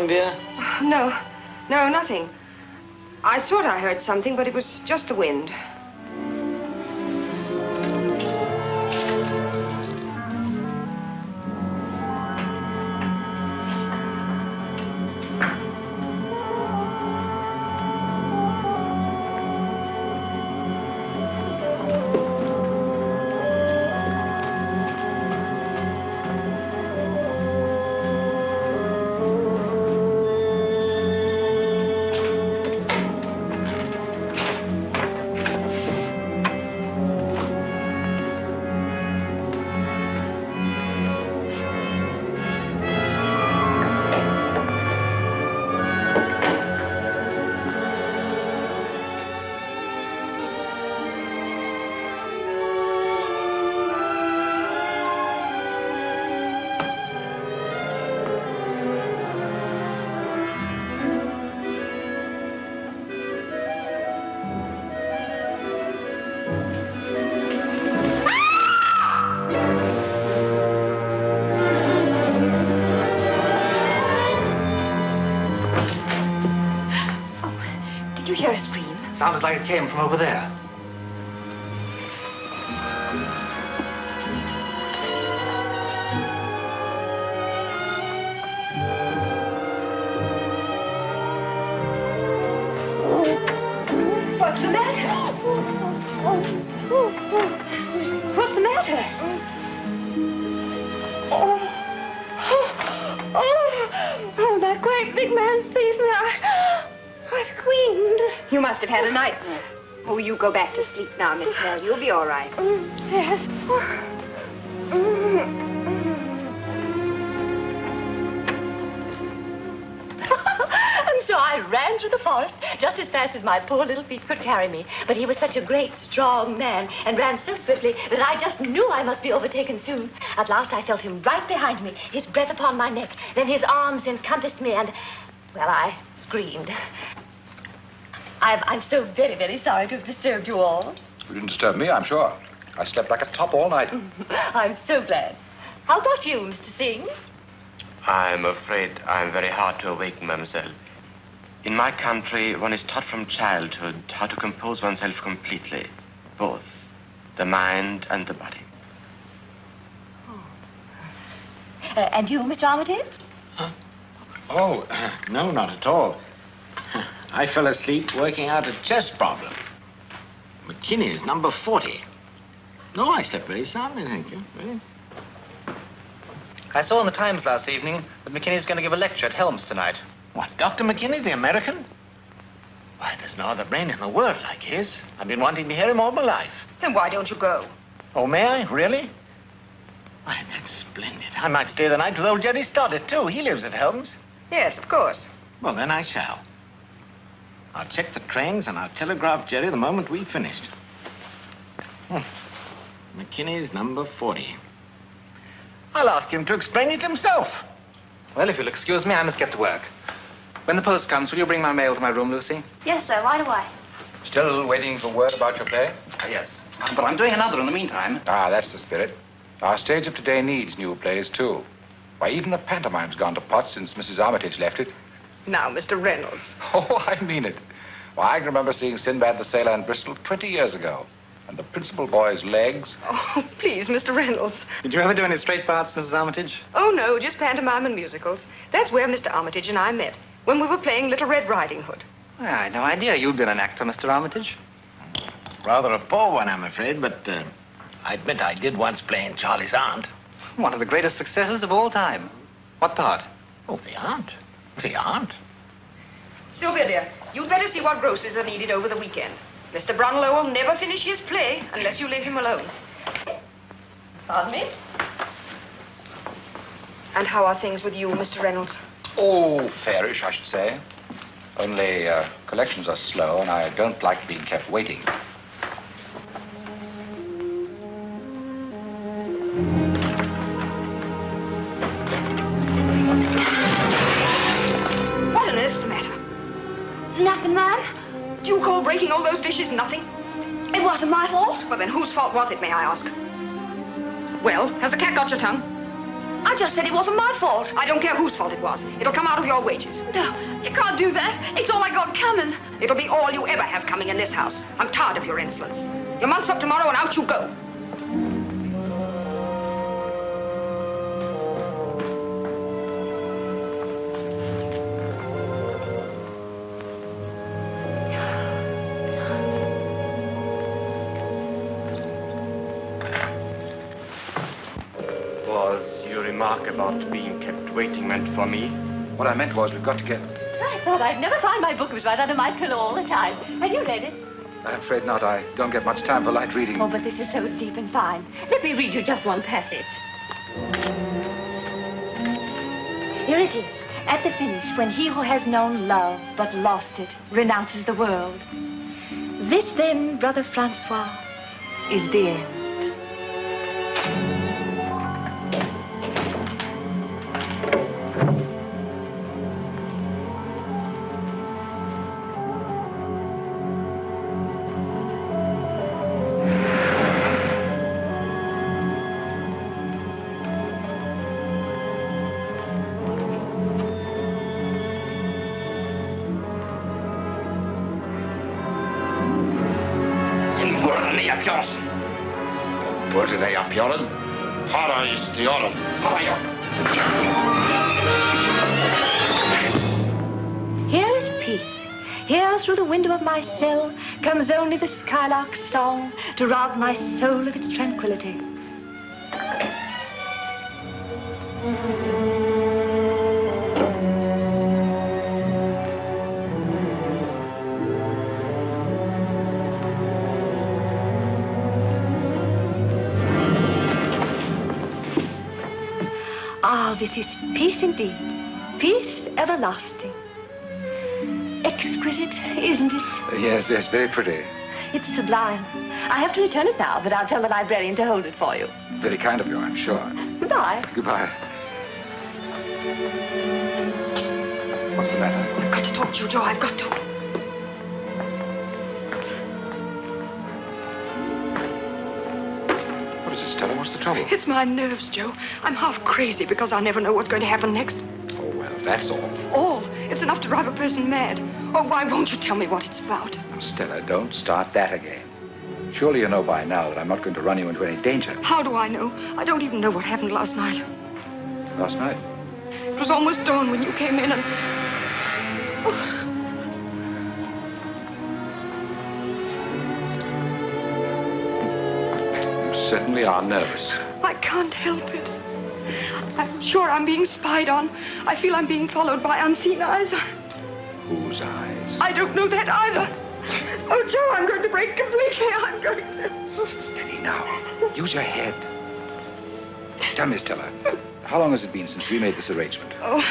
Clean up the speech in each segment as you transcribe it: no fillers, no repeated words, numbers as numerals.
wrong, dear? No, nothing. I thought I heard something, but it was just the wind. Sounded like it came from over there. What's the matter? What's the matter? Oh, that great big man sees me. I screamed. You must have had a nightmare. Oh, you go back to sleep now, Miss Nell. You'll be all right. Yes. And so I ran through the forest just as fast as my poor little feet could carry me. But he was such a great, strong man and ran so swiftly that I just knew I must be overtaken soon. At last I felt him right behind me, his breath upon my neck. Then his arms encompassed me and, well, I screamed. I'm so very, very sorry to have disturbed you all. You didn't disturb me, I'm sure. I slept like a top all night. I'm so glad. How about you, Mr. Singh? I'm afraid I'm very hard to awaken, mademoiselle. In my country, one is taught from childhood how to compose oneself completely, both the mind and the body. And you, Mr. Armitage? Huh? Oh, no, not at all. I fell asleep working out a chess problem. McKinney's number 40. No, I slept very soundly, thank you. Really? I saw in the Times last evening that McKinney's going to give a lecture at Helms tonight. What, Dr. McKinney, the American? Why, there's no other brain in the world like his. I've been wanting to hear him all my life. Then why don't you go? Oh, may I? Really? Why, that's splendid. I might stay the night with old Jerry Stoddard, too. He lives at Helms. Yes, of course. Well, then I shall. I'll check the trains and I'll telegraph Jerry the moment we've finished. McKinney's number 40. I'll ask him to explain it himself. Well, if you'll excuse me, I must get to work. When the post comes, will you bring my mail to my room, Lucy? Yes, sir. Right away. Still waiting for word about your play? Yes. But I'm doing another in the meantime. Ah, that's the spirit. Our stage of today needs new plays, too. Why, even the pantomime's gone to pot since Mrs. Armitage left it. Now, Mr. Reynolds. Oh, I mean it. Why, I can remember seeing Sinbad the Sailor in Bristol 20 years ago. And the principal boy's legs. Oh, please, Mr. Reynolds. Did you ever do any straight parts, Mrs. Armitage? Oh, no, just pantomime and musicals. That's where Mr. Armitage and I met, when we were playing Little Red Riding Hood. I had no idea you'd been an actor, Mr. Armitage. Rather a poor one, I'm afraid, but I admit I did once play in Charlie's Aunt. One of the greatest successes of all time. What part? Oh, the aunt. The aunt. Sylvia, dear, you'd better see what groceries are needed over the weekend. Mr. Brunlow will never finish his play unless you leave him alone. Pardon me? And how are things with you, Mr. Reynolds? Oh, fairish, I should say. Only collections are slow, and I don't like being kept waiting. What on earth's the matter? Nothing, ma'am. Do you call breaking all those dishes nothing? It wasn't my fault. Well, then whose fault was it, may I ask? Well, has the cat got your tongue? I just said it wasn't my fault. I don't care whose fault it was. It'll come out of your wages. No, you can't do that. It's all I got coming. It'll be all you ever have coming in this house. I'm tired of your insolence. Your month's up tomorrow and out you go. Remark about being kept waiting meant for me? What I meant was we've got to get... I thought I'd never find my book. It was right under my pillow all the time. Have you read it? I'm afraid not. I don't get much time for light reading. Oh, but this is so deep and fine. Let me read you just one passage. Here it is. At the finish, when he who has known love but lost it renounces the world. This then, Brother Francois, is the end. Here is peace. Here through the window of my cell comes only the skylark's song to rob my soul of its tranquility. Ah, this is peace indeed. Peace everlasting. Exquisite, isn't it? Yes, very pretty. It's sublime. I have to return it now, but I'll tell the librarian to hold it for you. Very kind of you, I'm sure. Goodbye. Goodbye. What's the matter? I've got to talk to you, Joe. I've got to. What is it, Stella? What's the trouble? It's my nerves, Joe. I'm half crazy because I never know what's going to happen next. Oh, well, that's all. All? It's enough to drive a person mad. Oh, why won't you tell me what it's about? Now, Stella, don't start that again. Surely you know by now that I'm not going to run you into any danger. How do I know? I don't even know what happened last night. Last night? It was almost dawn when you came in and... You certainly are nervous. I can't help it. I'm sure I'm being spied on. I feel I'm being followed by unseen eyes. Whose eyes? I don't know that either. Oh, Joe, I'm going to break completely. I'm going to... Steady now. Use your head. Tell me, Stella, how long has it been since we made this arrangement? Oh,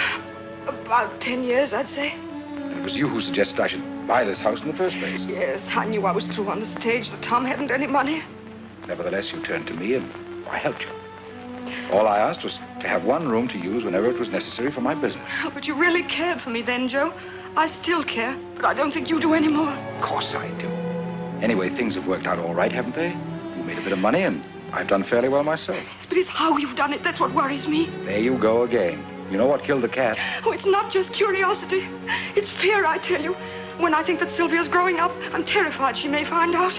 about 10 years, I'd say. And it was you who suggested I should buy this house in the first place. Yes, I knew I was through on the stage, that Tom hadn't any money. Nevertheless, you turned to me and I helped you. All I asked was to have one room to use whenever it was necessary for my business. Oh, but you really cared for me then, Joe. I still care, but I don't think you do anymore. Of course I do. Anyway, things have worked out all right, haven't they? You made a bit of money and I've done fairly well myself. Yes, but it's how you've done it. That's what worries me. There you go again. You know what killed the cat? Oh, it's not just curiosity. It's fear, I tell you. When I think that Sylvia's growing up, I'm terrified she may find out.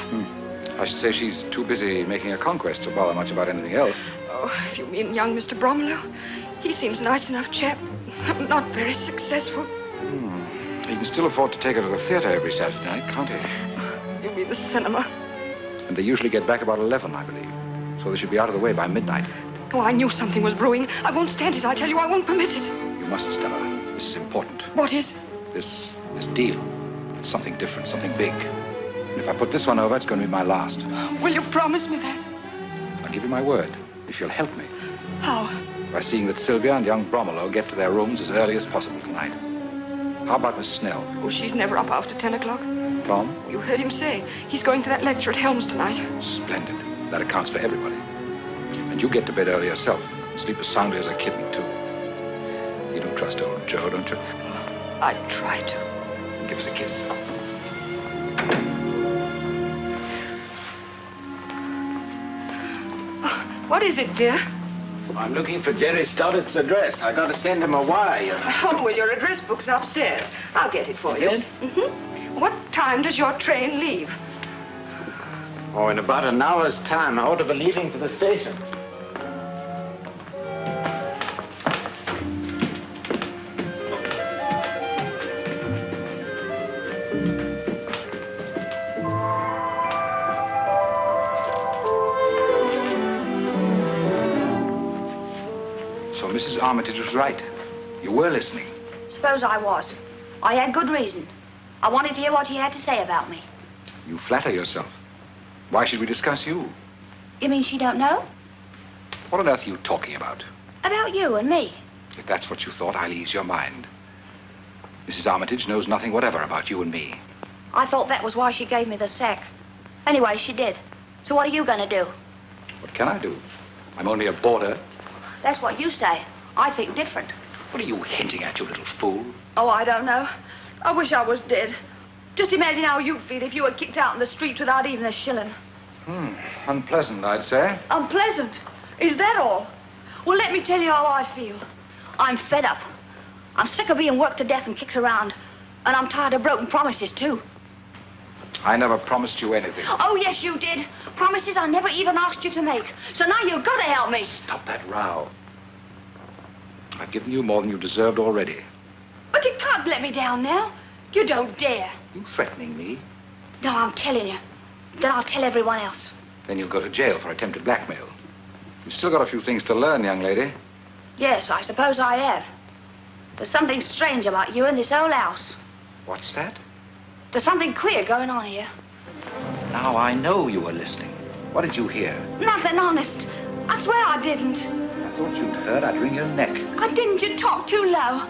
I should say she's too busy making a conquest to bother much about anything else. Oh, if you mean young Mr. Bromelow, he seems a nice enough chap. Not very successful. He can still afford to take her to the theater every Saturday night, can't he? You mean the cinema? And they usually get back about 11, I believe. So they should be out of the way by midnight. Oh, I knew something was brewing. I won't stand it, I tell you. I won't permit it. You must, Stella. This is important. What is? This deal. It's something different, something big. And if I put this one over, it's going to be my last. Will you promise me that? I'll give you my word, if you'll help me. How? By seeing that Sylvia and young Bromelow get to their rooms as early as possible tonight. How about Miss Snell? Oh, she's never up after 10 o'clock. Tom? You heard him say. He's going to that lecture at Helms tonight. Splendid. That accounts for everybody. And you get to bed early yourself. Sleep as soundly as a kitten, too. You don't trust old Joe, don't you? I try to. Give us a kiss. What is it, dear? I'm looking for Jerry Stoddart's address. I got to send him a wire, you know. Oh, well, your address book's upstairs. I'll get it for you. Mm-hmm. What time does your train leave? Oh, in about an hour's time. I ought to be leaving for the station. So Mrs. Armitage was right. You were listening. Suppose I was. I had good reason. I wanted to hear what he had to say about me. You flatter yourself. Why should we discuss you? You mean she don't know? What on earth are you talking about? About you and me. If that's what you thought, I'll ease your mind. Mrs. Armitage knows nothing whatever about you and me. I thought that was why she gave me the sack. Anyway, she did. So what are you gonna do? What can I do? I'm only a boarder. That's what you say. I think different. What are you hinting at, you little fool? Oh, I don't know. I wish I was dead. Just imagine how you'd feel if you were kicked out in the street without even a shilling. Unpleasant, I'd say. Unpleasant? Is that all? Well, let me tell you how I feel. I'm fed up. I'm sick of being worked to death and kicked around. And I'm tired of broken promises, too. I never promised you anything. Oh, yes, you did. Promises I never even asked you to make. So now you've got to help me. Stop that row. I've given you more than you deserved already. But you can't let me down now. You don't dare. You threatening me? No, I'm telling you. Then I'll tell everyone else. Then you'll go to jail for attempted blackmail. You've still got a few things to learn, young lady. Yes, I suppose I have. There's something strange about you in this old house. What's that? There's something queer going on here. Now I know you were listening. What did you hear? Nothing, honest. I swear I didn't. I thought you'd heard I'd wring your neck. I didn't. You talk too low.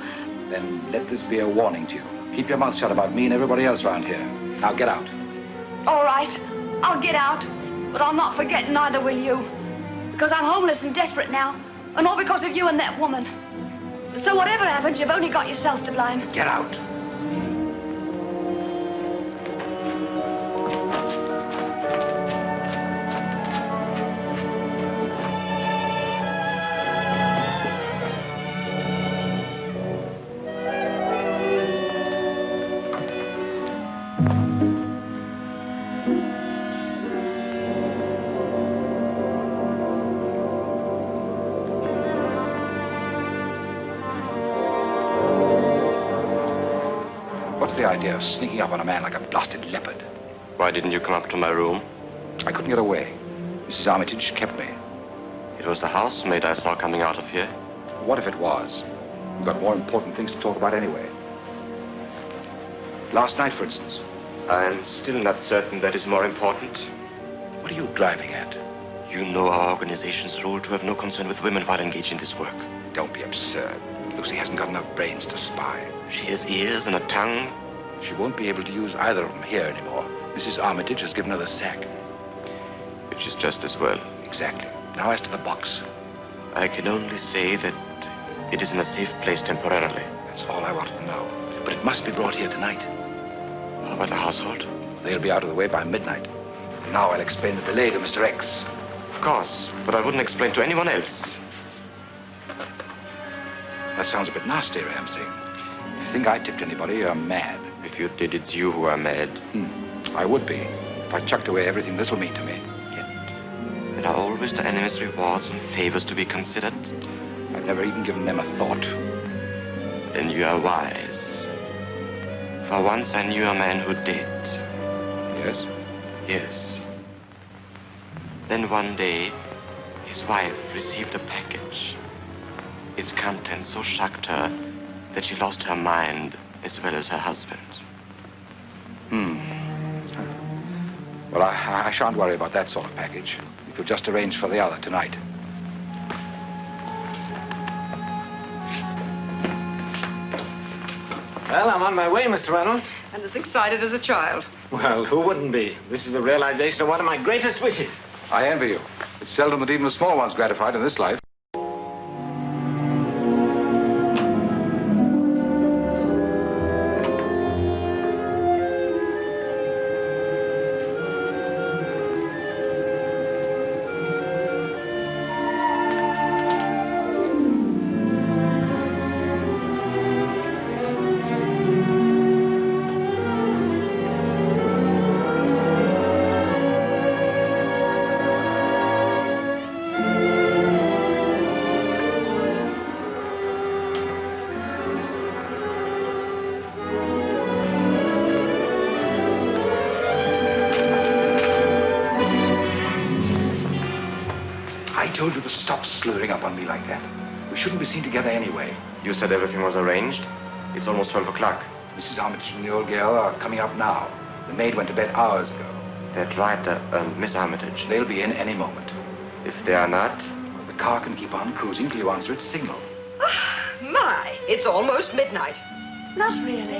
Then let this be a warning to you. Keep your mouth shut about me and everybody else around here. Now get out. All right. I'll get out. But I'll not forget, neither will you. Because I'm homeless and desperate now. And all because of you and that woman. So whatever happens, you've only got yourselves to blame. Get out. The idea of sneaking up on a man like a blasted leopard. Why didn't you come up to my room? I couldn't get away. Mrs. Armitage kept me. It was the housemaid I saw coming out of here. What if it was? We've got more important things to talk about anyway. Last night, for instance. I'm still not certain that is more important. What are you driving at? You know our organization's rule to have no concern with women while engaged in this work. Don't be absurd. Lucy hasn't got enough brains to spy. She has ears and a tongue. She won't be able to use either of them here anymore. Mrs. Armitage has given her the sack. Which is just as well. Exactly. Now as to the box. I can only say that it is in a safe place temporarily. That's all I wanted to know. But it must be brought here tonight. How about the household? They'll be out of the way by midnight. Now I'll explain the delay to Mr. X. Of course, but I wouldn't explain to anyone else. That sounds a bit nasty, Ramsey. If you think I tipped anybody, you're mad. If you did, it's you who are mad. I would be. If I chucked away everything this will mean to me. Yet, there are always the enemy's rewards and favors to be considered. I've never even given them a thought. Then you are wise. For once I knew a man who did. Yes? Yes. Then one day, his wife received a package. Its contents so shocked her that she lost her mind as well as her husband. Well, I shan't worry about that sort of package. If you'll just arrange for the other tonight. Well, I'm on my way, Mr. Reynolds. And as excited as a child. Well, who wouldn't be? This is the realization of one of my greatest wishes. I envy you. It's seldom that even the small one's gratified in this life. told you to stop slurring up on me like that. We shouldn't be seen together anyway. You said everything was arranged. It's almost 12 o'clock. Mrs. Armitage and the old girl are coming up now. The maid went to bed hours ago. That writer and Miss Armitage. They'll be in any moment. If they are not, The car can keep on cruising till you answer its signal. My, it's almost midnight. Not really.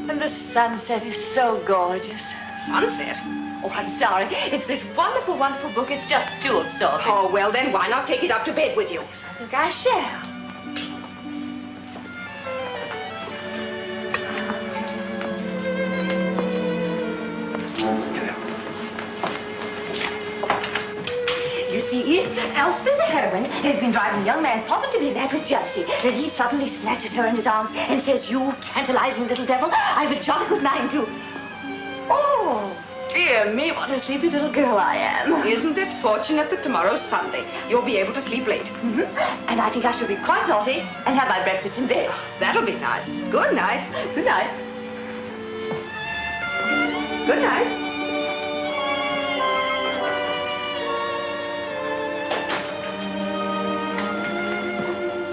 And the sunset is so gorgeous. Sunset? Oh, I'm sorry. It's this wonderful, wonderful book. It's just too absorbing. Oh, well, then why not take it up to bed with you? I think I shall. You see, Elspeth, the heroine, has been driving a young man positively mad with jealousy. Then he suddenly snatches her in his arms and says, "You tantalizing little devil, I've a jolly good mind to..." Oh, dear me, what a sleepy little girl I am. Isn't it fortunate that tomorrow's Sunday? You'll be able to sleep late. And I think I shall be quite naughty and have my breakfast in bed. That'll be nice. Good night. Good night. Good night.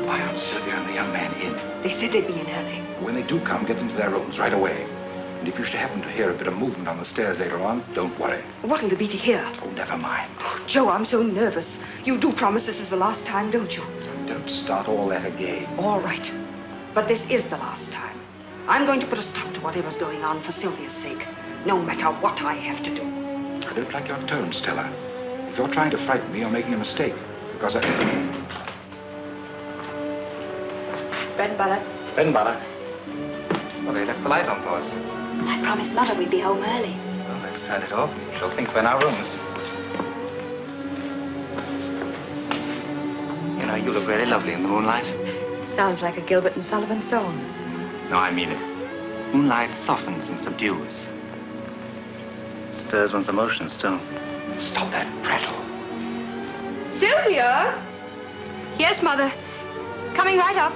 Why aren't Sylvia and the young man in? They said they'd be in early. When they do come, get them to their rooms right away. And if you should happen to hear a bit of movement on the stairs later on, don't worry. What'll there be to hear? Oh, never mind. Oh, Joe, I'm so nervous. You do promise this is the last time, don't you? Don't start all that again. All right. But this is the last time. I'm going to put a stop to whatever's going on for Sylvia's sake, no matter what I have to do. I don't like your tone, Stella. If you're trying to frighten me, you're making a mistake. Because I... Bread and butter. Bread and butter. Well, they left the light on for us. I promised Mother we'd be home early. Well, let's turn it off. She'll think we're in our rooms. You know, you look really lovely in the moonlight. Sounds like a Gilbert and Sullivan song. No, I mean it. Moonlight softens and subdues. Stirs one's emotions, too. Stop that prattle. Sylvia? Yes, Mother. Coming right up.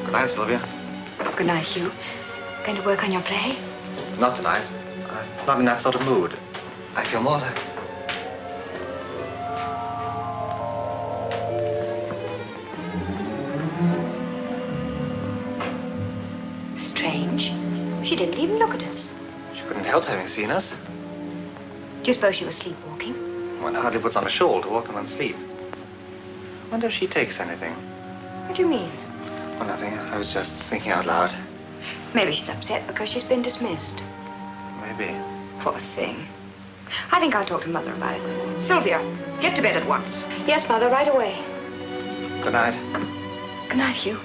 Good night, Sylvia. Good night, Hugh. Going to work on your play? Not tonight. I'm not in that sort of mood. I feel more like... Strange. She didn't even look at us. She couldn't help having seen us. Do you suppose she was sleepwalking? One hardly puts on a shawl to walk in one's sleep. Wonder if she takes anything. What do you mean? Well, nothing. I was just thinking out loud. Maybe she's upset because she's been dismissed. Maybe. Poor thing. I think I'll talk to Mother about it. Sylvia, get to bed at once. Yes, Mother, right away. Good night. Good night, Hugh.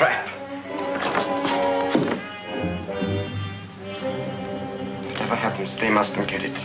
trap. Whatever happens, they mustn't get it.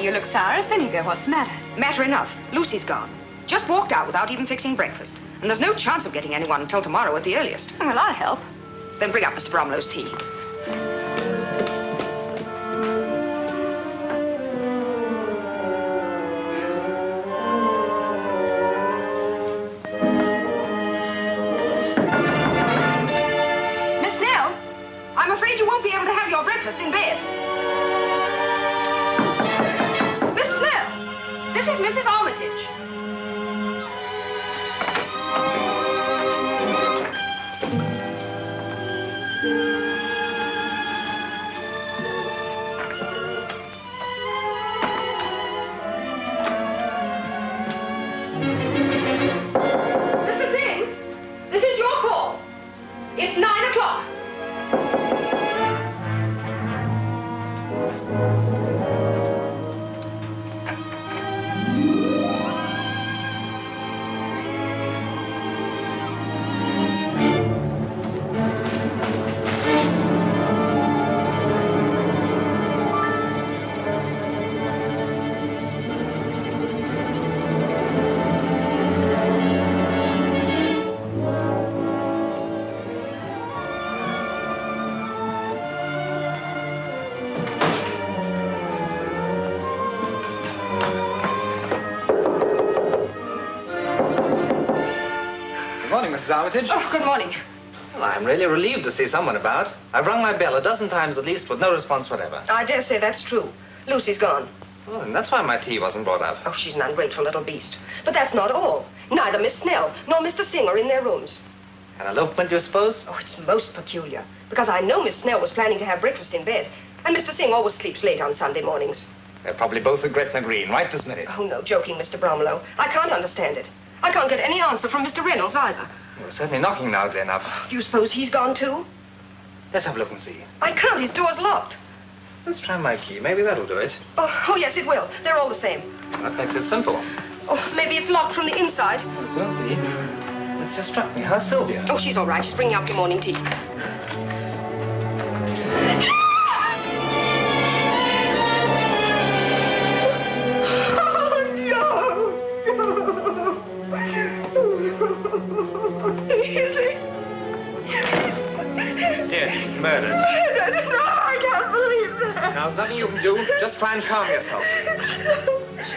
You look sour as vinegar. What's the matter? Matter enough. Lucy's gone. Just walked out without even fixing breakfast. And there's no chance of getting anyone until tomorrow at the earliest. Well, I'll help. Then bring up Mr. Bromlow's tea. Miss Snell, I'm afraid you won't be able to have your breakfast in bed. This is Mrs. Armitage. Mr. Singh, this is your call. It's 9 o'clock. Mrs. Armitage. Oh, good morning. Well, I'm really relieved to see someone about. I've rung my bell a dozen times at least with no response whatever. I dare say that's true. Lucy's gone. Well, and that's why my tea wasn't brought up. Oh, she's an ungrateful little beast. But that's not all. Neither Miss Snell nor Mr. Singh are in their rooms. An elopement, you suppose? Oh, it's most peculiar. Because I know Miss Snell was planning to have breakfast in bed. And Mr. Singh always sleeps late on Sunday mornings. They're probably both regretting agreeing right this minute. Oh, no, joking, Mr. Bromlow. I can't understand it. I can't get any answer from Mr. Reynolds either. We're certainly knocking now, Glen, up. Do you suppose he's gone too? Let's have a look and see. I can't. His door's locked. Let's try my key. Maybe that'll do it. Oh, yes, it will. They're all the same. That makes it simple. Oh, maybe it's locked from the inside. We'll see. This just struck me. How's Sylvia? Oh, she's all right. She's bringing up your morning tea. He's murdered. Murdered? No, I can't believe that. Now, there's nothing you can do. Just try and calm yourself.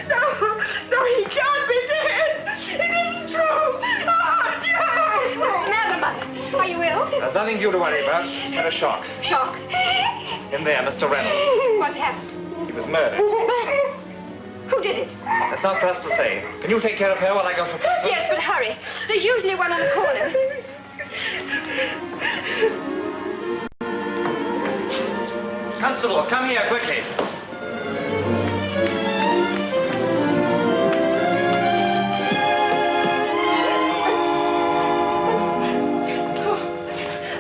No, he can't be dead. It isn't true. Oh, Joe! Madam, are you ill? There's nothing for you to worry about. He's had a shock. Shock? In there, Mr. Reynolds. What's happened? He was murdered. Who did it? That's not for us to say. Can you take care of her while I go for breakfast? Yes, but hurry. There's usually one on the corner. Constable, come here, quickly.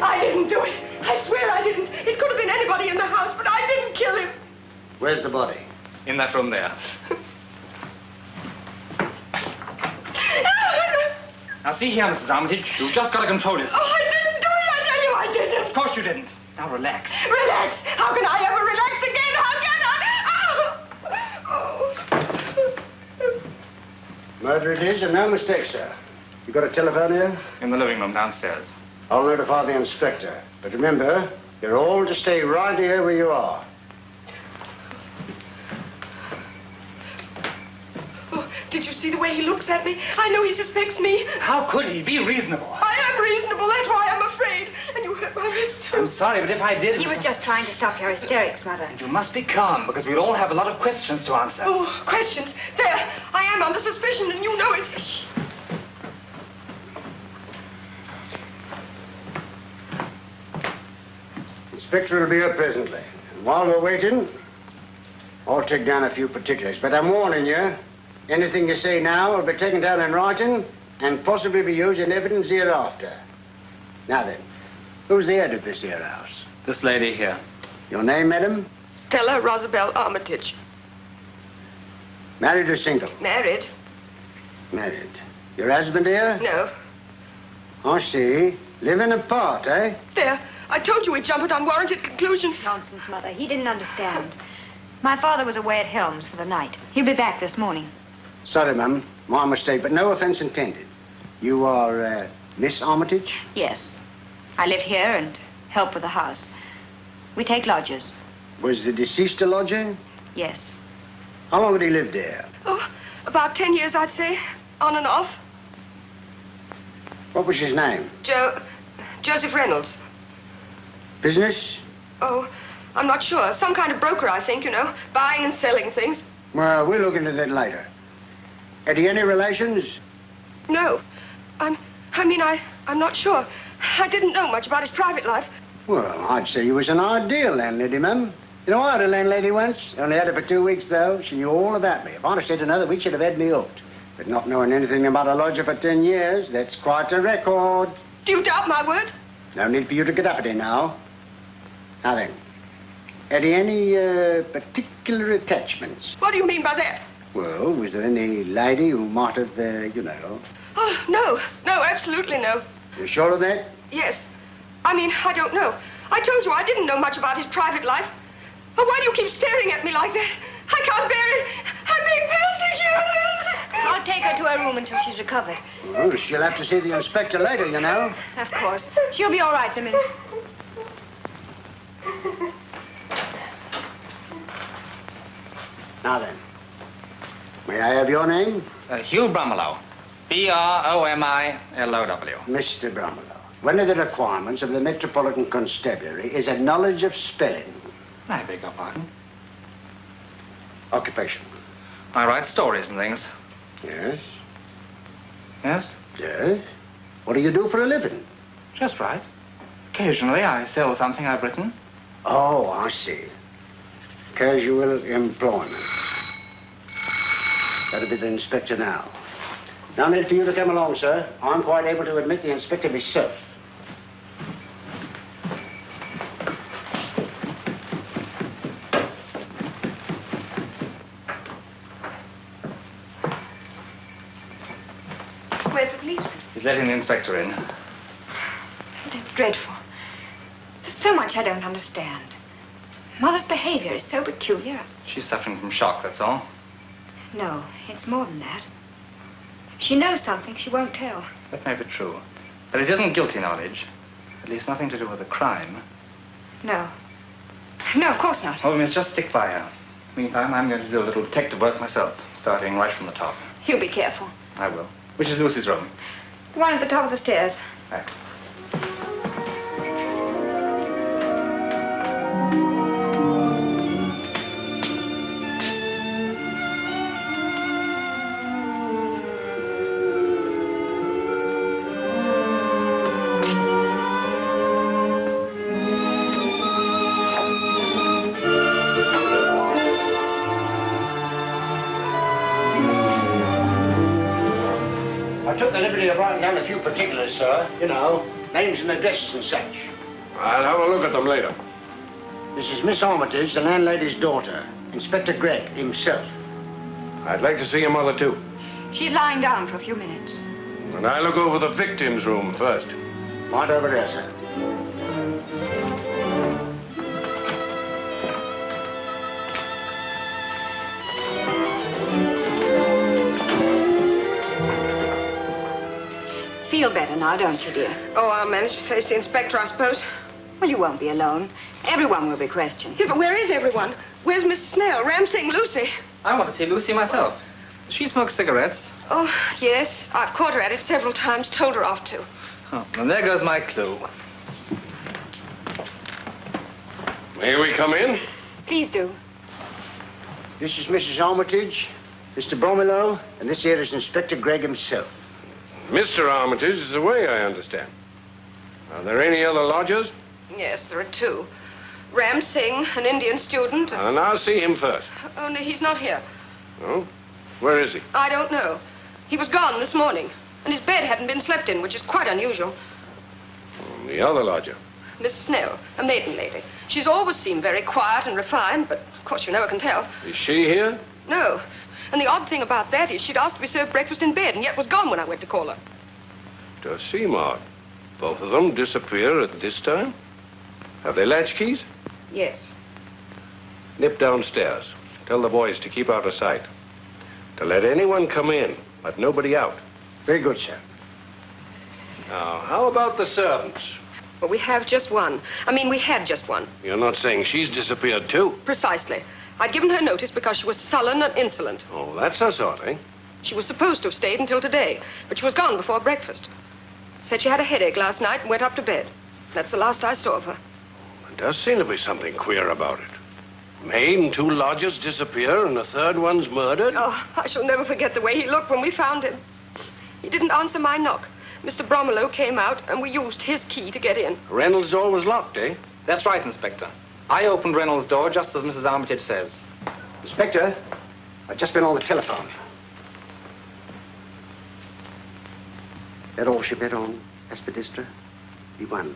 I didn't do it. I swear I didn't. It could have been anybody in the house, but I didn't kill him. Where's the body? In that room there. Now, see here, Mrs. Armitage. You've just got to control yourself. Oh, I didn't do it. I tell you I didn't. Of course you didn't. Now, relax. Relax. How can I ever relax again? How can I? Oh. Murder it is, and no mistake, sir. You got a telephone here? In the living room downstairs. I'll notify the inspector. But remember, you're all to stay right here where you are. Oh, did you see the way he looks at me? I know he suspects me. How could he? Be reasonable. I am reasonable. That's why I'm afraid. And you hurt my wrist, too. I'm sorry, but if I did... He was just trying to stop your hysterics, Mother. You must be calm, because we'll all have a lot of questions to answer. Oh, questions. There. I am under suspicion, and you know it. Shh. Inspector will be up presently. While we're waiting, I'll take down a few particulars. But I'm warning you, anything you say now will be taken down in writing and possibly be used in evidence hereafter. Now then, who's the head of this here house? This lady here. Your name, madam? Stella Rosabelle Armitage. Married or single? Married? Married. Your husband here? No. I see. Living apart, eh? There. I told you we'd jump at unwarranted conclusions. Nonsense, Mother. He didn't understand. My father was away at Helms for the night. He'll be back this morning. Sorry, ma'am. My mistake, but no offense intended. You are, Miss Armitage? Yes. I live here and help with the house. We take lodgers. Was the deceased a lodger? Yes. How long had he lived there? Oh, about 10 years, I'd say. On and off. What was his name? Joseph Reynolds. Business? Oh, I'm not sure. Some kind of broker, I think, you know. Buying and selling things. Well, we'll look into that later. Had he any relations? No. I'm not sure. I didn't know much about his private life. Well, I'd say he was an ideal landlady, ma'am. You know, I had a landlady once. Only had her for 2 weeks, though. She knew all about me. If I'd have stayed another week, she'd have had me hooked. But not knowing anything about a lodger for 10 years, that's quite a record. Do you doubt my word? No need for you to get uppity now. Now then, had he any particular attachments? What do you mean by that? Well, was there any lady who might have, you know... Oh, no. No, absolutely no. You sure of that? Yes. I don't know. I told you I didn't know much about his private life. Oh, why do you keep staring at me like that? I can't bear it. I'm being persecuted. I'll take her to her room until she's recovered. Well, she'll have to see the inspector later, you know. Of course. She'll be all right in a minute. Now then, may I have your name? Hugh Bromelow. Bromillow. Mr. Bromelow, one of the requirements of the Metropolitan Constabulary is a knowledge of spelling. I beg your pardon? Occupation. I write stories and things. Yes? Yes? Yes? What do you do for a living? Just right. Occasionally, I sell something I've written. Oh, I see. Casual employment. That'll be the inspector now. Now, I need for you to come along, sir. I'm quite able to admit the inspector myself. Where's the policeman? He's letting the inspector in. That's dreadful. There's so much I don't understand. Mother's behavior is so peculiar. She's suffering from shock, that's all. No, it's more than that. If she knows something, she won't tell. That may be true. But it isn't guilty knowledge. At least nothing to do with a crime. No. No, of course not. Well, we must just stick by her. Meantime, I'm going to do a little detective work myself, starting right from the top. You be careful. I will. Which is Lucy's room? The one at the top of the stairs. Thanks. I took the liberty of writing down a few particulars, sir. You know, names and addresses and such. I'll have a look at them later. This is Miss Armitage, the landlady's daughter. Inspector Gregg himself. I'd like to see your mother, too. She's lying down for a few minutes. And I'll look over the victim's room first. Right over there, sir. Feel better now, don't you, dear? Oh, I'll manage to face the inspector, I suppose. Well, you won't be alone. Everyone will be questioned. Yeah, but where is everyone? Where's Miss Snell, Ramsing, Lucy? I want to see Lucy myself. She smokes cigarettes. Oh, yes. I've caught her at it several times, told her off to. Oh, and there goes my clue. May we come in? Please do. This is Mrs. Armitage, Mr. Bromelow, and this here is Inspector Gregg himself. Mr. Armitage is away, I understand. Are there any other lodgers? Yes, there are two. Ram Singh, an Indian student. And I'll see him first. Only he's not here. Oh? Where is he? I don't know. He was gone this morning, and his bed hadn't been slept in, which is quite unusual. The other lodger. Miss Snell, a maiden lady. She's always seemed very quiet and refined, but of course you never can tell. Is she here? No. And the odd thing about that is she'd asked to be served breakfast in bed, and yet was gone when I went to call her. Does seem odd. Both of them disappear at this time? Have they latchkeys? Yes. Nip downstairs. Tell the boys to keep out of sight. To let anyone come in, but nobody out. Very good, sir. Now, how about the servants? Well, we have just one. We had just one. You're not saying she's disappeared, too? Precisely. I'd given her notice because she was sullen and insolent. Oh, that's her sort, eh? She was supposed to have stayed until today, but she was gone before breakfast. Said she had a headache last night and went up to bed. That's the last I saw of her. There does seem to be something queer about it. Maid and 2 lodgers disappear and the third one's murdered? Oh, I shall never forget the way he looked when we found him. He didn't answer my knock. Mr. Bromelow came out and we used his key to get in. Reynolds' door was locked, eh? That's right, Inspector. I opened Reynolds' door just as Mrs. Armitage says. Inspector, I've just been on the telephone. That all she bet on, Aspidistra? He won.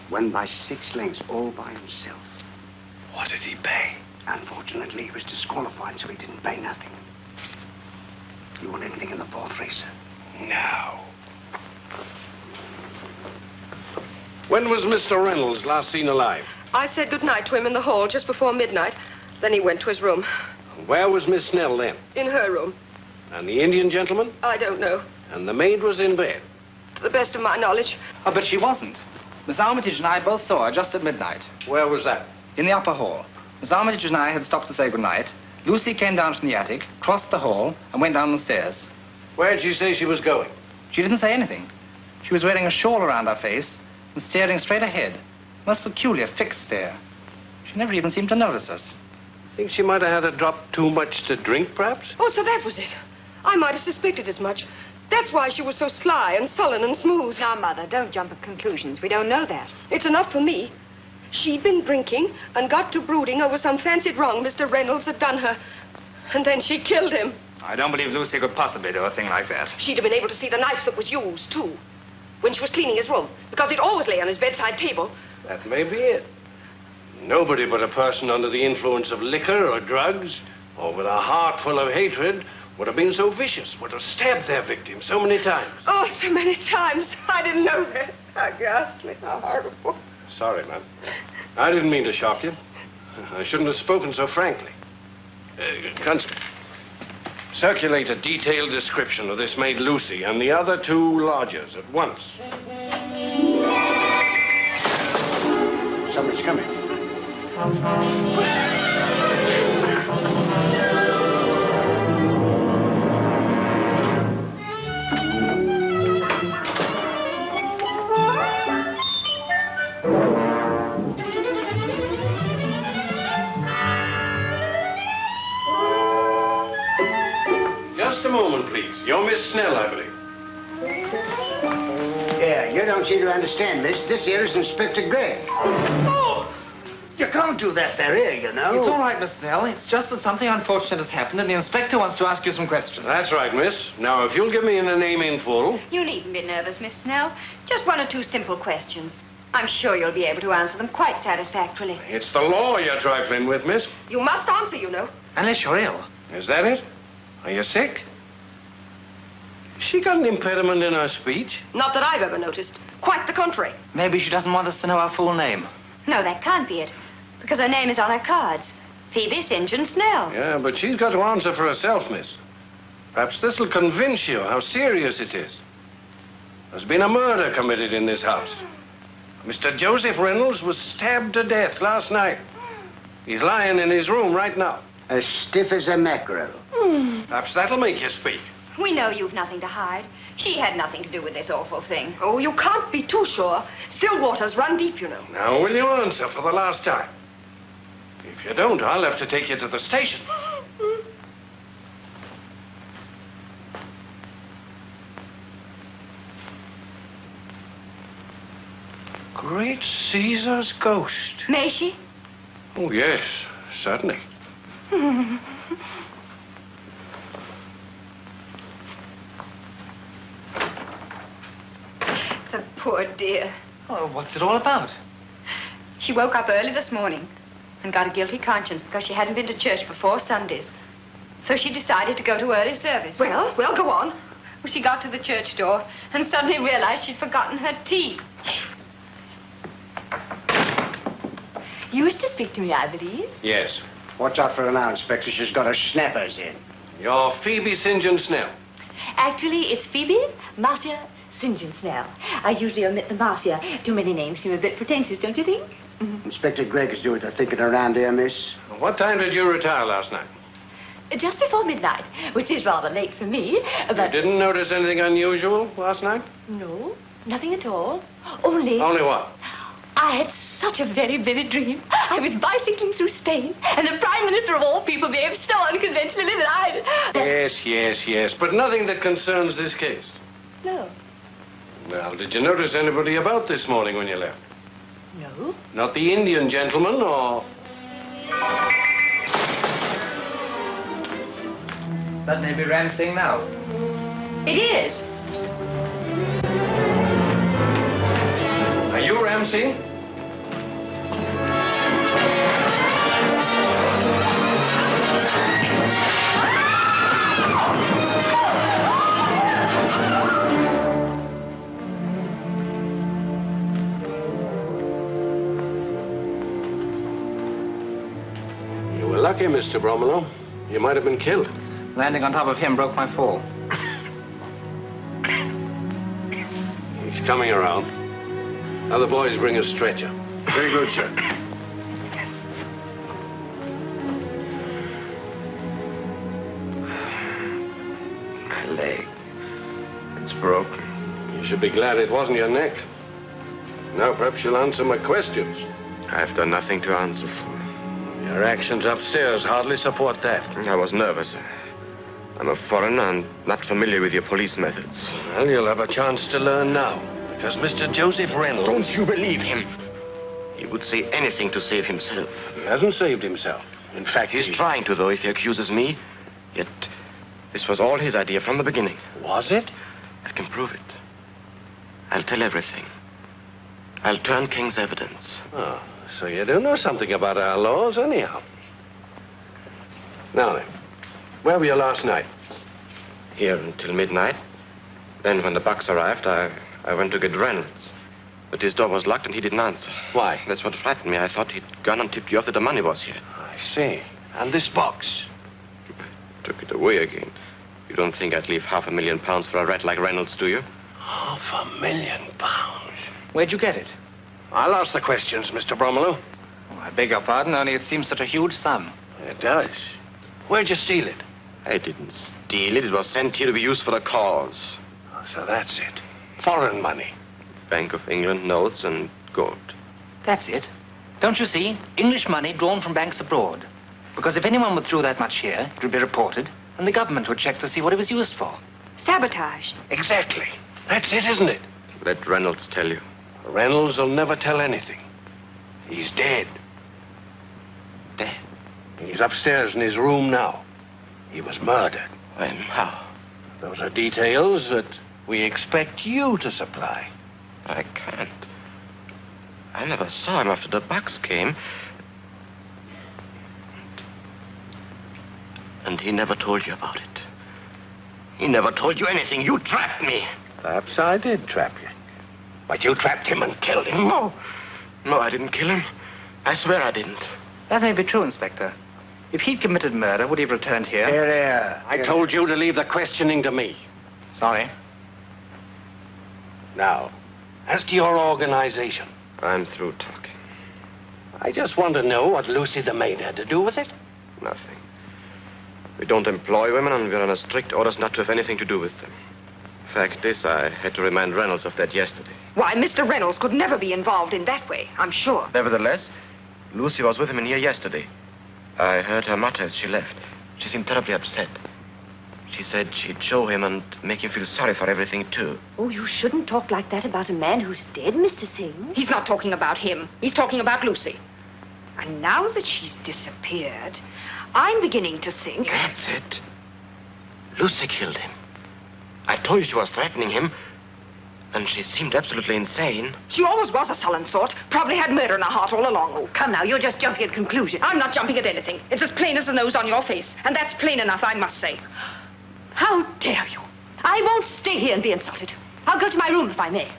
Won by 6 lengths, all by himself. What did he pay? Unfortunately, he was disqualified, so he didn't pay nothing. You want anything in the 4th racer? No. When was Mr. Reynolds last seen alive? I said goodnight to him in the hall just before midnight. Then he went to his room. Where was Miss Snell then? In her room. And the Indian gentleman? I don't know. And the maid was in bed? To the best of my knowledge. Oh, but she wasn't. Miss Armitage and I both saw her just at midnight. Where was that? In the upper hall. Miss Armitage and I had stopped to say goodnight. Lucy came down from the attic, crossed the hall, and went down the stairs. Where'd she say she was going? She didn't say anything. She was wearing a shawl around her face and staring straight ahead. Most peculiar, fixed stare. She never even seemed to notice us. Think she might have had a drop too much to drink, perhaps? Oh, so that was it. I might have suspected as much. That's why she was so sly and sullen and smooth. Now, Mother, don't jump at conclusions. We don't know that. It's enough for me. She'd been drinking and got to brooding over some fancied wrong Mr. Reynolds had done her. And then she killed him. I don't believe Lucy could possibly do a thing like that. She'd have been able to see the knife that was used, too, when she was cleaning his room, because it always lay on his bedside table. That may be it. Nobody but a person under the influence of liquor or drugs, or with a heart full of hatred, would have been so vicious, would have stabbed their victim so many times. Oh, so many times. I didn't know that. How ghastly, how horrible. Sorry, ma'am. I didn't mean to shock you. I shouldn't have spoken so frankly. Constable, circulate a detailed description of this maid Lucy and the other 2 lodgers at once. Somebody's coming. Just a moment, please. You're Miss Snell, I believe. Yeah, you don't seem to understand, miss. This here is Inspector Gregg. Oh! You can't do that there, you know. It's all right, Miss Snell. It's just that something unfortunate has happened, and the inspector wants to ask you some questions. That's right, miss. Now, if you'll give me the name in full. You needn't be nervous, Miss Snell. Just 1 or 2 simple questions. I'm sure you'll be able to answer them quite satisfactorily. It's the law you're trifling with, miss. You must answer, you know. Unless you're ill. Is that it? Are you sick? She got an impediment in her speech? Not that I've ever noticed. Quite the contrary. Maybe she doesn't want us to know her full name. No, that can't be it, because her name is on her cards. Phoebe St. John Snell. Yeah, but she's got to answer for herself, miss. Perhaps this'll convince you how serious it is. There's been a murder committed in this house. Mr. Joseph Reynolds was stabbed to death last night. He's lying in his room right now. As stiff as a mackerel. Perhaps that'll make you speak. We know you've nothing to hide. She had nothing to do with this awful thing. Oh, you can't be too sure. Still waters run deep, you know. Now, will you answer for the last time? If you don't, I'll have to take you to the station. Great Caesar's ghost. May she? Oh, yes, certainly. The poor dear. Oh, what's it all about? She woke up early this morning and got a guilty conscience because she hadn't been to church for 4 Sundays. So she decided to go to early service. Well, go on. Well, she got to the church door and suddenly realized she'd forgotten her tea. You wish to speak to me, I believe. Yes. Watch out for her now, Inspector. She's got her snappers in. You're Phoebe St. John Snell. Actually, it's Phoebe Marcia St. John Snell. I usually omit the Marcia. Too many names seem a bit pretentious, don't you think? Inspector Gregg is doing the thinking around here, miss. What time did you retire last night? Just before midnight, which is rather late for me, but... You didn't notice anything unusual last night? No, nothing at all. Only... Only what? I had such a very vivid dream. I was bicycling through Spain, and the Prime Minister of all people behaved so unconventionally that I... Yes, but nothing that concerns this case. No. Well, did you notice anybody about this morning when you left? No. Not the Indian gentleman, or... That may be Ramsing now. It is. Are you Ramsey? You were lucky, Mr. Bromelo. You might have been killed. Landing on top of him broke my fall. He's coming around. Other boys bring a stretcher. Very good, sir. My leg. It's broken. You should be glad it wasn't your neck. Now perhaps you'll answer my questions. I've done nothing to answer for. Your actions upstairs hardly support that. I was nervous. I'm a foreigner and not familiar with your police methods. Well, you'll have a chance to learn now. Because Mr. Joseph Reynolds... Don't you believe him? He would say anything to save himself. He hasn't saved himself. In fact, He's trying to, though, if he accuses me. Yet, this was all his idea from the beginning. Was it? I can prove it. I'll tell everything. I'll turn King's evidence. Oh, so you do know something about our laws, anyhow. Now then, where were you last night? Here until midnight. Then, when the bucks arrived, I went to get Reynolds. But his door was locked and he didn't answer. Why? That's what frightened me. I thought he'd gone and tipped you off that the money was here. I see. And this box? Took it away again. You don't think I'd leave £500,000 for a rat like Reynolds, do you? £500,000? Where'd you get it? I'll ask the questions, Mr. Bromelo. Oh, I beg your pardon, only it seems such a huge sum. It does. Where'd you steal it? I didn't steal it. It was sent here to be used for a cause. Oh, so that's it. Foreign money. Bank of England notes and gold. That's it. Don't you see? English money drawn from banks abroad. Because if anyone withdrew that much here, it would be reported, and the government would check to see what it was used for. Sabotage. Exactly. That's it, isn't it? Let Reynolds tell you. Reynolds will never tell anything. He's dead. Dead? He's upstairs in his room now. He was murdered. When? How? Those are details that we expect you to supply. I can't. I never saw him after the bucks came. And he never told you about it. He never told you anything. You trapped me. Perhaps I did trap you. But you trapped him and killed him. No. No, I didn't kill him. I swear I didn't. That may be true, Inspector. If he'd committed murder, would he have returned here? Here. I told you to leave the questioning to me. Sorry. Now, as to your organization. I'm through talking. I just want to know what Lucy the maid had to do with it. Nothing. We don't employ women, and we're under strict orders not to have anything to do with them. Fact is, I had to remind Reynolds of that yesterday. Why, Mr. Reynolds could never be involved in that way, I'm sure. Nevertheless, Lucy was with him in here yesterday. I heard her mutter as she left. She seemed terribly upset. She said she'd show him and make him feel sorry for everything, too. Oh, you shouldn't talk like that about a man who's dead, Mr. Singh. He's not talking about him. He's talking about Lucy. And now that she's disappeared, I'm beginning to think... That's it. Lucy killed him. I told you she was threatening him, and she seemed absolutely insane. She always was a sullen sort. Probably had murder in her heart all along. Oh, come now, you're just jumping at conclusions. I'm not jumping at anything. It's as plain as the nose on your face. And that's plain enough, I must say. How dare you? I won't stay here and be insulted. I'll go to my room if I may.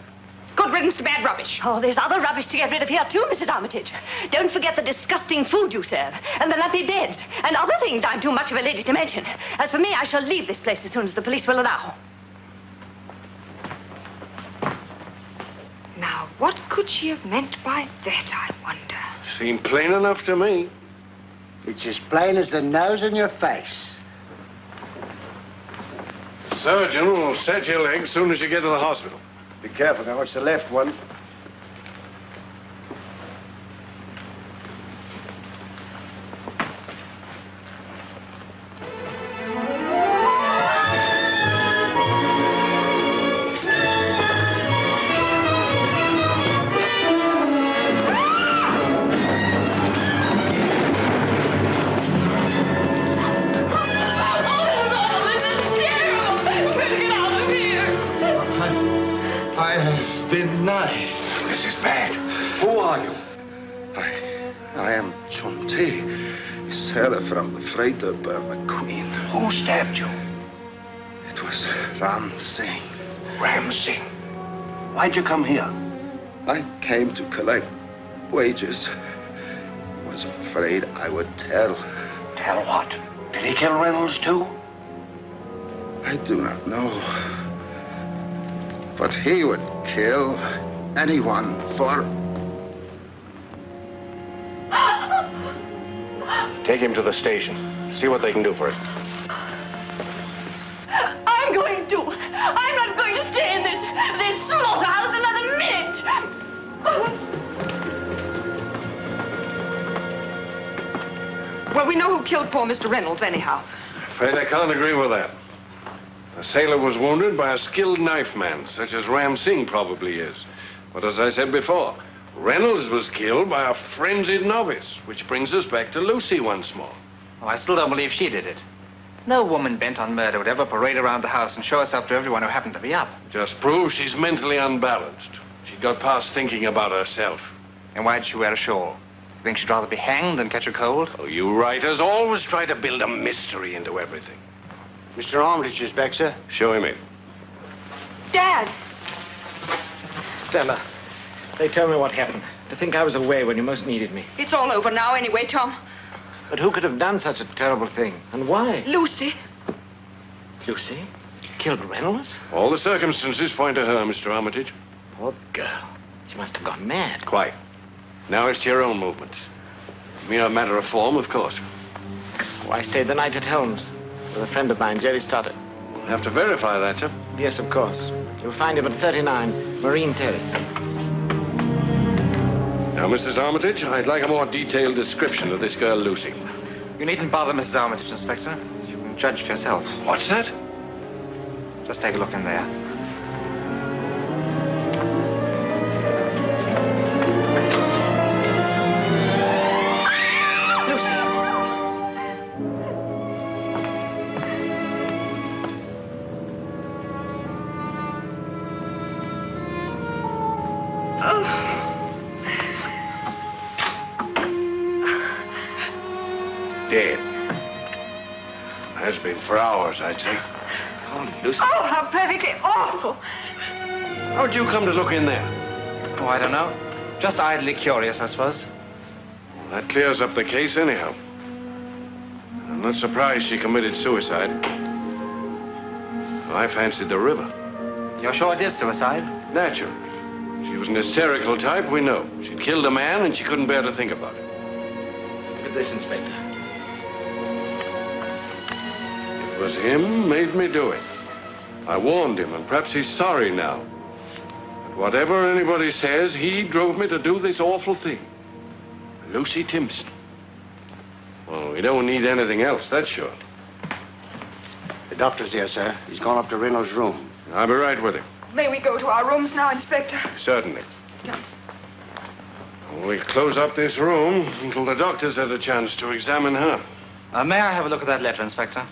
Good riddance to bad rubbish. Oh, there's other rubbish to get rid of here, too, Mrs. Armitage. Don't forget the disgusting food you serve, and the lumpy beds, and other things I'm too much of a lady to mention. As for me, I shall leave this place as soon as the police will allow. Now, what could she have meant by that, I wonder? Seemed plain enough to me. It's as plain as the nose on your face. Surgeon will set your leg as soon as you get to the hospital. Be careful now, it's the left one. From the Frieda Queen. Who stabbed you? It was Ram Singh. Ram Singh. Why'd you come here? I came to collect wages. Was afraid I would tell. Tell what? Did he kill Reynolds too? I do not know. But he would kill anyone for... Take him to the station. See what they can do for him. I'm going to. I'm not going to stay in this slaughterhouse another minute. Well, we know who killed poor Mr. Reynolds, anyhow. Afraid I can't agree with that. The sailor was wounded by a skilled knife man, such as Ram Singh probably is. But as I said before, Reynolds was killed by a frenzied novice, which brings us back to Lucy once more. Oh, I still don't believe she did it. No woman bent on murder would ever parade around the house and show herself to everyone who happened to be up. Just proves she's mentally unbalanced. She got past thinking about herself. And why'd she wear a shawl? You think she'd rather be hanged than catch a cold? Oh, you writers always try to build a mystery into everything. Mr. Armitage is back, sir. Show him in. Dad! Stella, they told me what happened. They think I was away when you most needed me. It's all over now anyway, Tom. But who could have done such a terrible thing? And why? Lucy. Lucy? Killed Reynolds? All the circumstances point to her, Mr. Armitage. Poor girl. She must have gone mad. Quite. Now it's to your own movements. Mere matter of form, of course. Oh, I stayed the night at Holmes with a friend of mine, Jerry Stoddard. We'll have to verify that, sir. Yes, of course. You'll find him at 39 Marine Terrace. Now, Mrs. Armitage, I'd like a more detailed description of this girl, Lucy. You needn't bother Mrs. Armitage, Inspector. You can judge for yourself. What's that? Just take a look in there. Dead. Has been for hours, I'd say. Oh, Lucy. Oh, how perfectly awful. How'd you come to look in there? Oh, I don't know. Just idly curious, I suppose. That clears up the case anyhow. I'm not surprised she committed suicide. I fancied the river. You're sure it is suicide? Naturally. She was an hysterical type, we know. She'd killed a man and she couldn't bear to think about it. Look at this, Inspector. It was him made me do it. I warned him, and perhaps he's sorry now. But whatever anybody says, he drove me to do this awful thing. Lucy Timpson. Well, we don't need anything else, that's sure. The doctor's here, sir. He's gone up to Reynolds' room. I'll be right with him. May we go to our rooms now, Inspector? Certainly. Yeah. We close up this room until the doctor's had a chance to examine her. May I have a look at that letter, Inspector?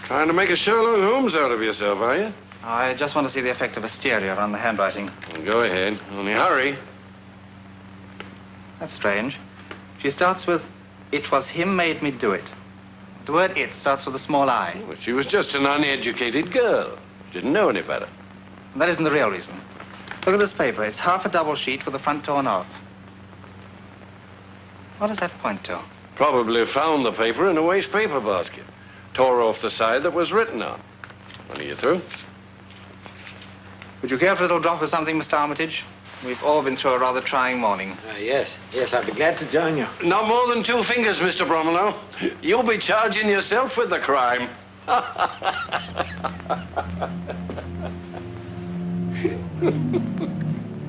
Trying to make a Sherlock Holmes out of yourself, are you? I just want to see the effect of hysteria on the handwriting. Well, go ahead. Only hurry. That's strange. She starts with, "It was him made me do it." The word "it" starts with a small I. Well, she was just an uneducated girl. Didn't know any better. That isn't the real reason. Look at this paper. It's half a double sheet with the front torn off. What does that point to? Probably found the paper in a waste paper basket. Tore off the side that was written on. When are you through? Would you care for a little drop of something, Mr. Armitage? We've all been through a rather trying morning. Yes, I'd be glad to join you. Not more than 2 fingers, Mr. Bromlow. You'll be charging yourself with the crime.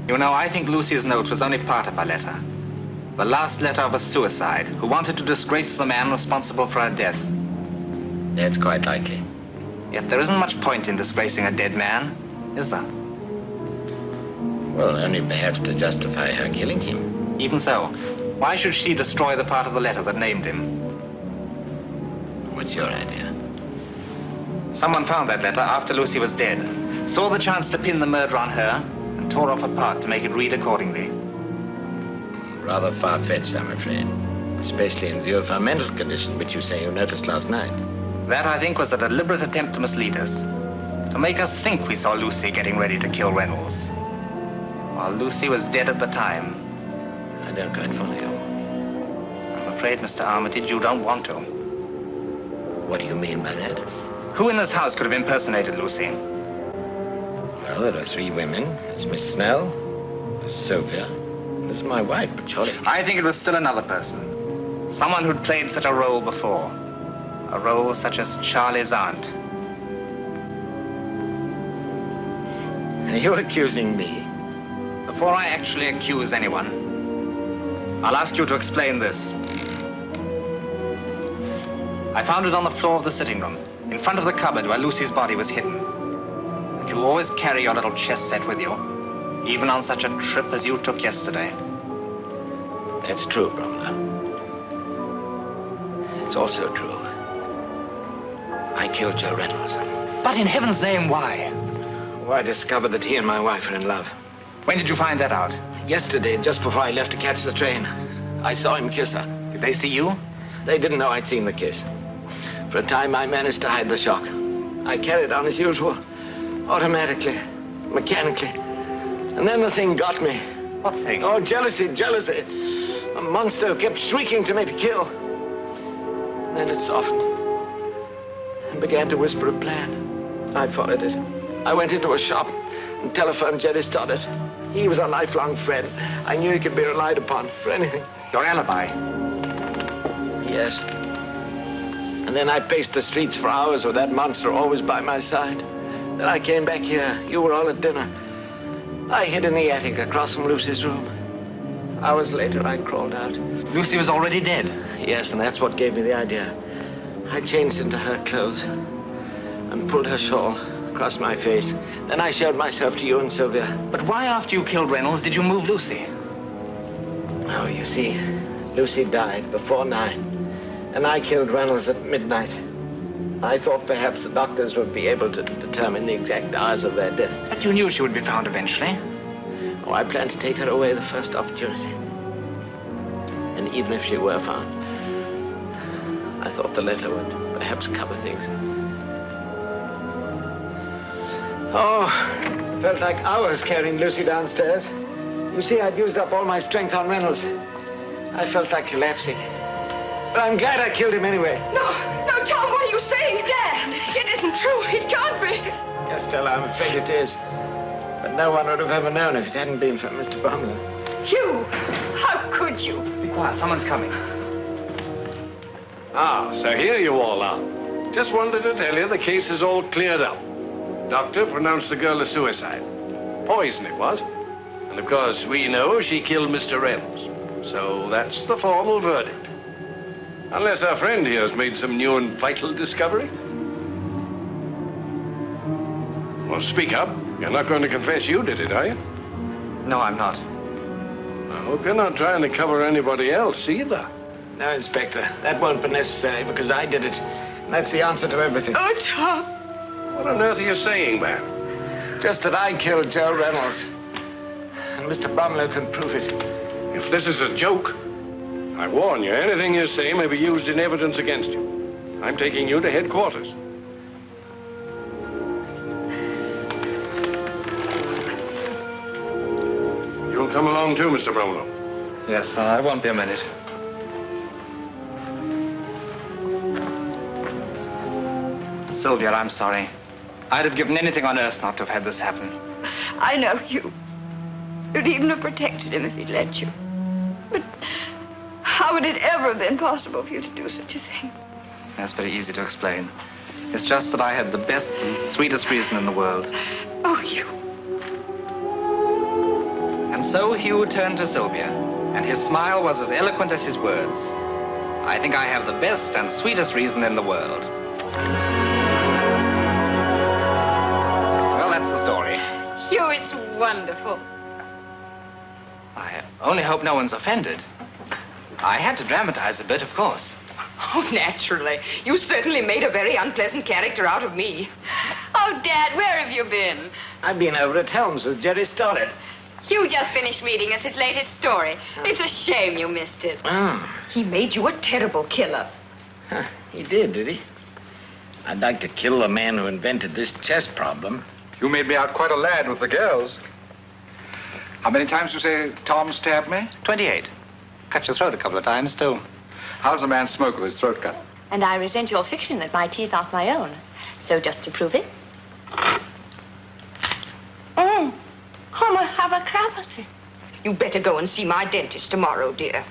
You know, I think Lucy's note was only part of her letter. The last letter of a suicide who wanted to disgrace the man responsible for her death. That's quite likely. Yet there isn't much point in disgracing a dead man, is there? Well, only perhaps to justify her killing him. Even so, why should she destroy the part of the letter that named him? What's your idea? Someone found that letter after Lucy was dead, saw the chance to pin the murder on her, and tore off a part to make it read accordingly. Rather far-fetched, I'm afraid. Especially in view of her mental condition, which you say you noticed last night. That, I think, was a deliberate attempt to mislead us. To make us think we saw Lucy getting ready to kill Reynolds. While Lucy was dead at the time. I don't quite follow you. I'm afraid, Mr. Armitage, you don't want to. What do you mean by that? Who in this house could have impersonated Lucy? Well, there are 3 women. There's Miss Snell, there's Sylvia, there's my wife, but surely... I think it was still another person. Someone who'd played such a role before. A role such as Charlie's aunt. Are you accusing me? Before I actually accuse anyone, I'll ask you to explain this. I found it on the floor of the sitting room, in front of the cupboard where Lucy's body was hidden. And you always carry your little chess set with you, even on such a trip as you took yesterday. That's true, Bromlow. It's also true. I killed Joe Reynolds. But in heaven's name, why? Oh, I discovered that he and my wife are in love. When did you find that out? Yesterday, just before I left to catch the train. I saw him kiss her. Did they see you? They didn't know I'd seen the kiss. For a time, I managed to hide the shock. I carried on as usual, automatically, mechanically. And then the thing got me. What thing? Oh, jealousy, jealousy. A monster who kept shrieking to me to kill. Then it softened and began to whisper a plan. I followed it. I went into a shop and telephoned Jerry Stoddart. He was a lifelong friend. I knew he could be relied upon for anything. Your alibi? Yes. And then I paced the streets for hours with that monster always by my side. Then I came back here. You were all at dinner. I hid in the attic across from Lucy's room. Hours later, I crawled out. Lucy was already dead? Yes, and that's what gave me the idea. I changed into her clothes and pulled her shawl across my face. Then I showed myself to you and Sylvia. But why, after you killed Reynolds, did you move Lucy? Oh, you see, Lucy died before 9, and I killed Reynolds at midnight. I thought perhaps the doctors would be able to determine the exact hours of their death. But you knew she would be found eventually. Oh, I planned to take her away the first opportunity. And even if she were found, I thought the letter would perhaps cover things. Oh, it felt like hours carrying Lucy downstairs. You see, I'd used up all my strength on Reynolds. I felt like collapsing. But I'm glad I killed him anyway. No, Tom, what are you saying? Dad, it isn't true. It can't be. Yes, Stella, I'm afraid it is. But no one would have ever known if it hadn't been for Mr. Bromlow. You? How could you? Be quiet, someone's coming. Ah, so here you all are. Just wanted to tell you the case is all cleared up. Doctor pronounced the girl a suicide. Poison it was. And of course, we know she killed Mr. Reynolds. So that's the formal verdict. Unless our friend here has made some new and vital discovery. Well, speak up. You're not going to confess you did it, are you? No, I'm not. I hope you're not trying to cover anybody else either. No, Inspector. That won't be necessary because I did it. And that's the answer to everything. Oh, Tom. What on earth are you saying, man? Just that I killed Joe Reynolds. And Mr. Bromlow can prove it. If this is a joke, I warn you, anything you say may be used in evidence against you. I'm taking you to headquarters. You'll come along too, Mr. Bromlow. Yes, I won't be a minute. Sylvia, I'm sorry. I'd have given anything on earth not to have had this happen. I know you. You'd even have protected him if he'd let you. But how would it ever have been possible for you to do such a thing? That's very easy to explain. It's just that I had the best and sweetest reason in the world. Oh, Hugh. And so Hugh turned to Sylvia, and his smile was as eloquent as his words. I think I have the best and sweetest reason in the world. Well, that's the story. Hugh, it's wonderful. I only hope no one's offended. I had to dramatize a bit, of course. Oh, naturally. You certainly made a very unpleasant character out of me. Oh, Dad, where have you been? I've been over at Helms with Jerry Stoddard. Hugh just finished reading us his latest story. It's a shame you missed it. Oh. He made you a terrible killer. Huh, he did he? I'd like to kill the man who invented this chess problem. You made me out quite a lad with the girls. How many times you say Tom stabbed me? 28. Cut your throat a couple of times, too. How's a man smoke with his throat cut? And I resent your fiction that my teeth aren't my own. So just to prove it. Homer, have a cavity. You better go and see my dentist tomorrow, dear.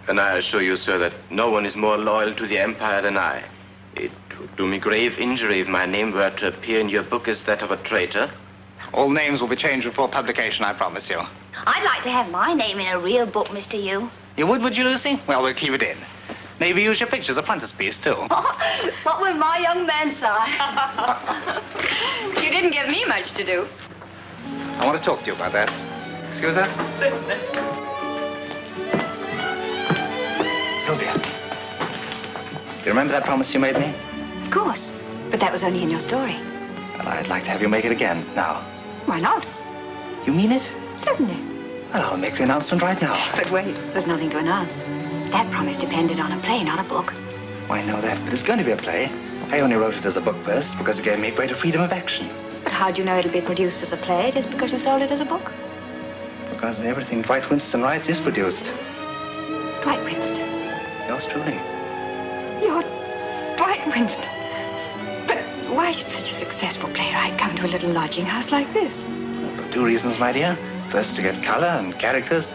And I assure you, sir, that no one is more loyal to the Empire than I. It would do me grave injury if my name were to appear in your book as that of a traitor. All names will be changed before publication, I promise you. I'd like to have my name in a real book, Mr. Yu. You would you, Lucy? Well, we'll keep it in. Maybe use your picture as a frontispiece, too. What will my young man say? You didn't give me much to do. I want to talk to you about that. Excuse us? Sylvia. Do you remember that promise you made me? Of course. But that was only in your story. Well, I'd like to have you make it again, now. Why not? You mean it? Certainly. Well, I'll make the announcement right now. But wait, there's nothing to announce. That promise depended on a play, not a book. Well, I know that, but it's going to be a play. I only wrote it as a book first because it gave me greater freedom of action. But how'd you know it'll be produced as a play just because you sold it as a book? Because everything Dwight Winston writes is produced. Dwight Winston? Yours truly. You're Dwight Winston? But why should such a successful playwright come to a little lodging house like this? For 2 reasons, my dear. First, to get color and characters.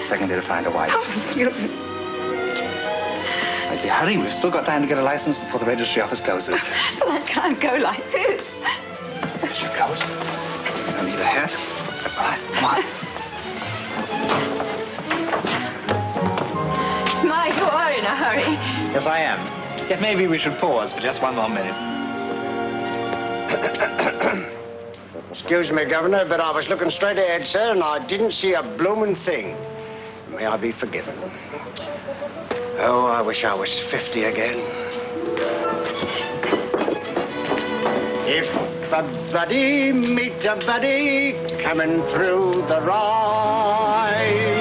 Secondly, to find a wife. Oh, you... I'd be hurry. We've still got time to get a license before the registry office closes. But I can't go like this. Here's your coat. You don't need a hat. That's all right. Come on. My, you are in a hurry. Yes, I am. Yet maybe we should pause for just 1 more minute. Excuse me, Governor, but I was looking straight ahead, sir, and I didn't see a blooming thing. May I be forgiven. Oh, I wish I was 50 again. If a buddy meets a buddy coming through the ride,